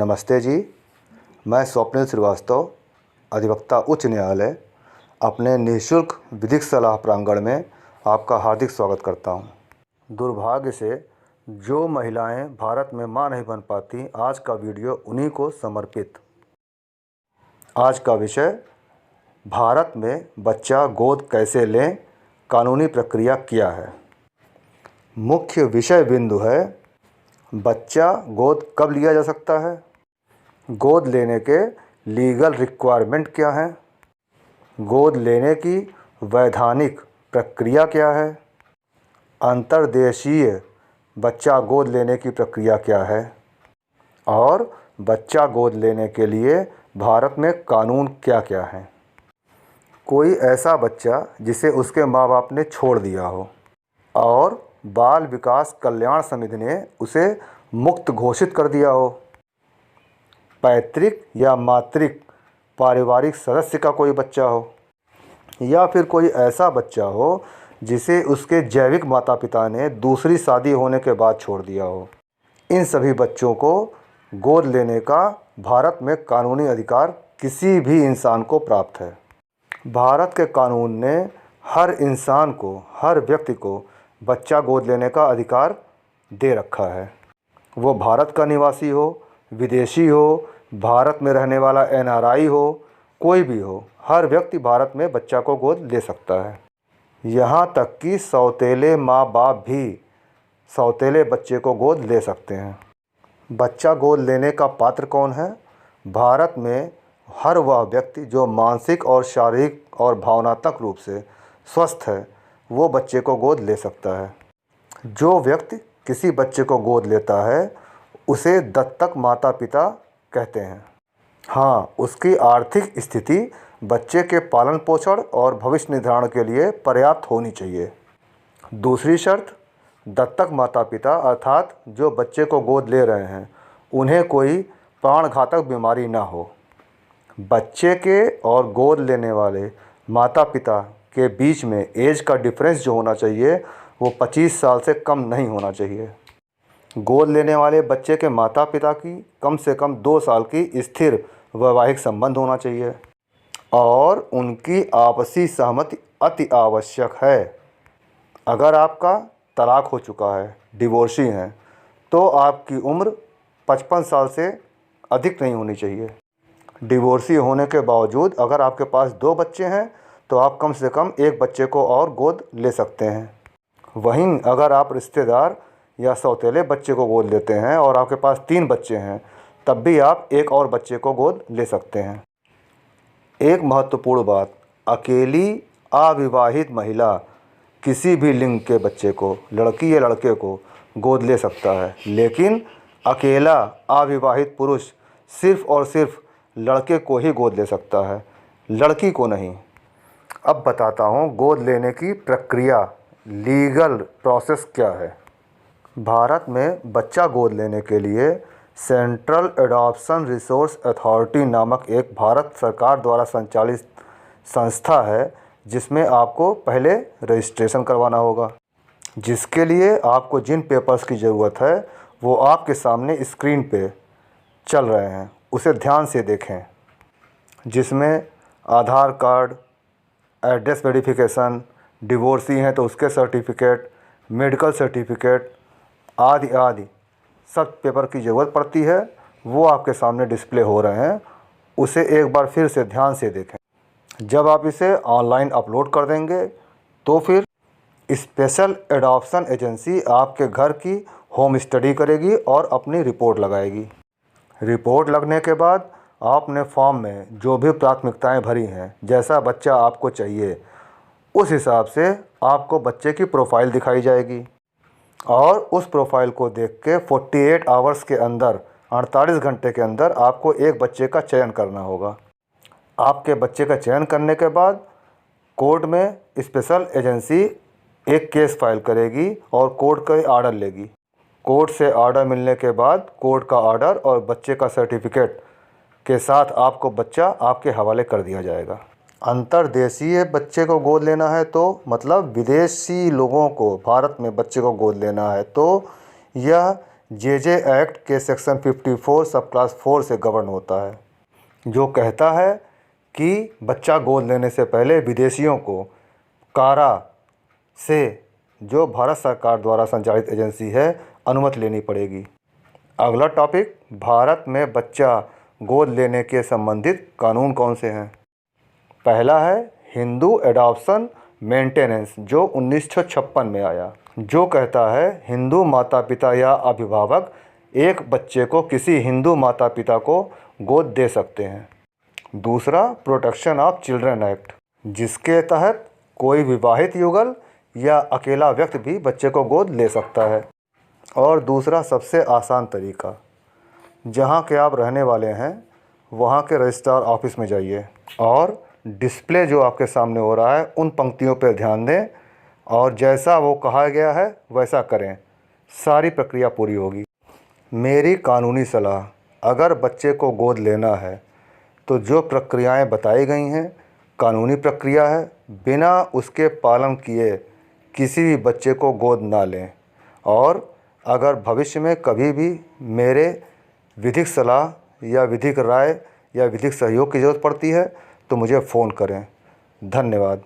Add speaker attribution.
Speaker 1: नमस्ते जी। मैं स्वप्निल श्रीवास्तव, अधिवक्ता उच्च न्यायालय, अपने निःशुल्क विधिक सलाह प्रांगण में आपका हार्दिक स्वागत करता हूं। दुर्भाग्य से जो महिलाएं भारत में मां नहीं बन पाती, आज का वीडियो उन्हीं को समर्पित। आज का विषय, भारत में बच्चा गोद कैसे लें, कानूनी प्रक्रिया क्या है। मुख्य विषय बिंदु है, बच्चा गोद कब लिया जा सकता है, गोद लेने के लीगल रिक्वायरमेंट क्या हैं, गोद लेने की वैधानिक प्रक्रिया क्या है, अंतर्देशीय बच्चा गोद लेने की प्रक्रिया क्या है और बच्चा गोद लेने के लिए भारत में कानून क्या क्या हैं। कोई ऐसा बच्चा जिसे उसके माँ बाप ने छोड़ दिया हो और बाल विकास कल्याण समिति ने उसे मुक्त घोषित कर दिया हो, पैतृक या मातृक पारिवारिक सदस्य का कोई बच्चा हो, या फिर कोई ऐसा बच्चा हो जिसे उसके जैविक माता पिता ने दूसरी शादी होने के बाद छोड़ दिया हो, इन सभी बच्चों को गोद लेने का भारत में कानूनी अधिकार किसी भी इंसान को प्राप्त है। भारत के कानून ने हर इंसान को, हर व्यक्ति को बच्चा गोद लेने का अधिकार दे रखा है। वो भारत का निवासी हो, विदेशी हो, भारत में रहने वाला NRI हो, कोई भी हो, हर व्यक्ति भारत में बच्चा को गोद ले सकता है। यहाँ तक कि सौतेले माँ बाप भी सौतेले बच्चे को गोद ले सकते हैं। बच्चा गोद लेने का पात्र कौन है? भारत में हर वह व्यक्ति जो मानसिक और शारीरिक और भावनात्मक रूप से स्वस्थ है, वो बच्चे को गोद ले सकता है। जो व्यक्ति किसी बच्चे को गोद लेता है उसे दत्तक माता पिता कहते हैं। हाँ, उसकी आर्थिक स्थिति बच्चे के पालन पोषण और भविष्य निर्धारण के लिए पर्याप्त होनी चाहिए। दूसरी शर्त, दत्तक माता पिता अर्थात जो बच्चे को गोद ले रहे हैं उन्हें कोई प्राणघातक बीमारी ना हो। बच्चे के और गोद लेने वाले माता पिता के बीच में एज का डिफरेंस जो होना चाहिए वो 25 साल से कम नहीं होना चाहिए। गोद लेने वाले बच्चे के माता पिता की कम से कम 2 साल की स्थिर वैवाहिक संबंध होना चाहिए और उनकी आपसी सहमति अति आवश्यक है। अगर आपका तलाक हो चुका है, डिवोर्सी हैं, तो आपकी उम्र 55 साल से अधिक नहीं होनी चाहिए। डिवोर्सी होने के बावजूद अगर आपके पास 2 बच्चे हैं तो आप कम से कम 1 बच्चे को और गोद ले सकते हैं। वहीं अगर आप रिश्तेदार या सौतेले बच्चे को गोद लेते हैं और आपके पास 3 बच्चे हैं, तब भी आप 1 और बच्चे को गोद ले सकते हैं। एक महत्वपूर्ण बात, अकेली अविवाहित महिला किसी भी लिंग के बच्चे को, लड़की या लड़के को गोद ले सकता है, लेकिन अकेला अविवाहित पुरुष सिर्फ़ और सिर्फ लड़के को ही गोद ले सकता है, लड़की को नहीं। अब बताता हूँ गोद लेने की प्रक्रिया, लीगल प्रोसेस क्या है। भारत में बच्चा गोद लेने के लिए सेंट्रल एडॉप्शन रिसोर्स अथॉरिटी नामक एक भारत सरकार द्वारा संचालित संस्था है, जिसमें आपको पहले रजिस्ट्रेशन करवाना होगा, जिसके लिए आपको जिन पेपर्स की ज़रूरत है वो आपके सामने स्क्रीन पे चल रहे हैं, उसे ध्यान से देखें। जिसमें आधार कार्ड, एड्रेस वेरिफिकेशन, डिवोर्सी हैं तो उसके सर्टिफिकेट, मेडिकल सर्टिफिकेट आदि आदि सब पेपर की ज़रूरत पड़ती है। वो आपके सामने डिस्प्ले हो रहे हैं, उसे एक बार फिर से ध्यान से देखें। जब आप इसे ऑनलाइन अपलोड कर देंगे तो फिर स्पेशल एडॉप्शन एजेंसी आपके घर की होम स्टडी करेगी और अपनी रिपोर्ट लगाएगी। रिपोर्ट लगने के बाद आपने फॉर्म में जो भी प्राथमिकताएं भरी हैं, जैसा बच्चा आपको चाहिए, उस हिसाब से आपको बच्चे की प्रोफाइल दिखाई जाएगी और उस प्रोफाइल को देख के 48 आवर्स के अंदर, 48 घंटे के अंदर आपको एक बच्चे का चयन करना होगा। आपके बच्चे का चयन करने के बाद कोर्ट में स्पेशल एजेंसी एक केस फाइल करेगी और कोर्ट का ऑर्डर लेगी। कोर्ट से ऑर्डर मिलने के बाद कोर्ट का ऑर्डर और बच्चे का सर्टिफिकेट के साथ आपको बच्चा आपके हवाले कर दिया जाएगा। अंतर्देशीय बच्चे को गोद लेना है तो मतलब विदेशी लोगों को भारत में बच्चे को गोद लेना है तो यह जे एक्ट के सेक्शन 54 सब क्लास 4 से गवर्न होता है, जो कहता है कि बच्चा गोद लेने से पहले विदेशियों को कारा से, जो भारत सरकार द्वारा संचालित एजेंसी है, अनुमति लेनी पड़ेगी। अगला टॉपिक, भारत में बच्चा गोद लेने के संबंधित कानून कौन से हैं। पहला है हिंदू एडॉप्शन मेंटेनेंस, जो 1956 में आया, जो कहता है हिंदू माता पिता या अभिभावक एक बच्चे को किसी हिंदू माता पिता को गोद दे सकते हैं। दूसरा, प्रोटेक्शन ऑफ चिल्ड्रन एक्ट, जिसके तहत कोई विवाहित युगल या अकेला व्यक्ति भी बच्चे को गोद ले सकता है। और दूसरा सबसे आसान तरीका, जहाँ के आप रहने वाले हैं वहाँ के रजिस्ट्रार ऑफिस में जाइए और डिस्प्ले जो आपके सामने हो रहा है उन पंक्तियों पर ध्यान दें और जैसा वो कहा गया है वैसा करें, सारी प्रक्रिया पूरी होगी। मेरी कानूनी सलाह, अगर बच्चे को गोद लेना है तो जो प्रक्रियाएं बताई गई हैं कानूनी प्रक्रिया है, बिना उसके पालन किए किसी भी बच्चे को गोद ना लें। और अगर भविष्य में कभी भी मेरे विधिक सलाह या विधिक राय या विधिक सहयोग की ज़रूरत पड़ती है तो मुझे फ़ोन करें। धन्यवाद।